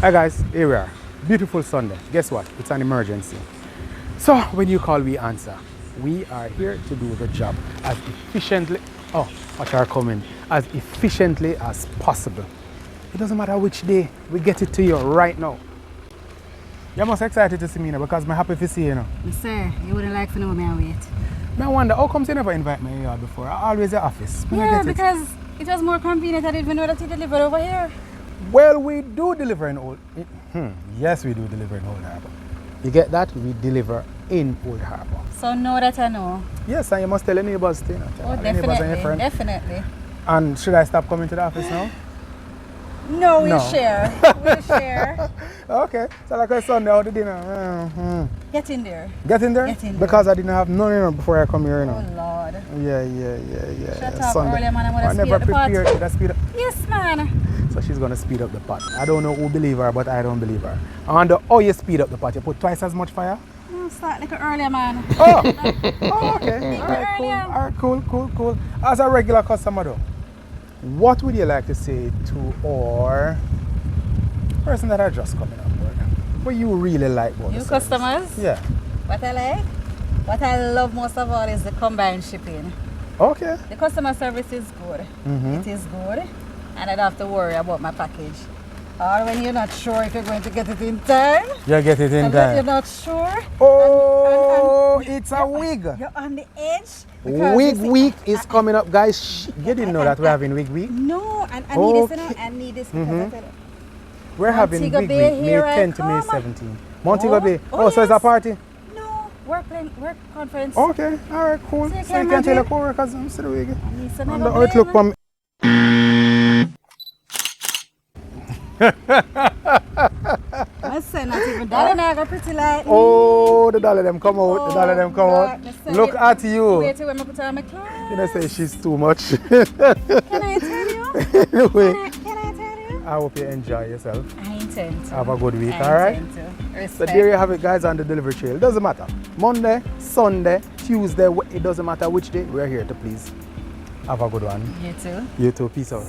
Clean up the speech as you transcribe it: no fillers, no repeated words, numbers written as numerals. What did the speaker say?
Hi guys, here we are. Beautiful Sunday. Guess what? It's an emergency. So when you call, we answer. We are here to do the job as efficiently, as efficiently as possible. It doesn't matter which day, we get it to you right now. You're most excited to see me now because I'm happy to see you now. Sir, you wouldn't like to know me and wait. I wonder, how come you never invite me here before? I always at the office. Yeah, because it was more convenient. I didn't even know that you delivered over here. Well, we do deliver in Old... Yes, we do deliver in Old Harbour. You get that? We deliver in Old Harbour. So now that I know. Yes, and you must tell your neighbors too. Oh, definitely. And should I stop coming to the office now? No, we'll share. We'll share. Okay. So like I Sunday out the dinner. Get in there. Get in there? Get in there. Because I didn't have none before I come here, you know. Oh, Lord. Yeah. Shut up Sunday. earlier, man. I never prepared to speed up. Yes, man. So she's going to speed up the pot. I don't know who believe her, but I don't believe her. I wonder how you speed up the pot. You put twice as much fire? No, start like earlier, man. Oh, okay. All right, cool. As a regular customer though, what would you like to say to our person that are just coming on board? What you really like about New customers? Yeah. What I like? What I love most of all is the combined shipping. Okay. The customer service is good. It is good. And I don't have to worry about my package. Or when you're not sure if you're going to get it in time. You get it in time. You're not sure. Oh, it's a wig. You're on the edge. Wig week is coming up, guys. You didn't know that we're having wig week? No, and I need this, you know, I need this because I tell you. We're having wig week, May 10 to May 17. Montego Bay. Oh, so it's a party? No, work conference. Okay, all right, cool. So you can tell your co-workers I'm still wig. I need some how it look for me. I say not even dollar now got pretty light. Oh, the dollar them come out. The dollar them come out. Look at you. Wait till when I put on my clothes. You know, say she's too much. Can I tell you? Anyway, Can I tell you? I hope you enjoy yourself. I intend to. Have a good week, alright? So there you have it, guys, on the delivery trail. Doesn't matter. Monday, Sunday, Tuesday, it doesn't matter which day. We're here to please. Have a good one. You too. You too. Peace out.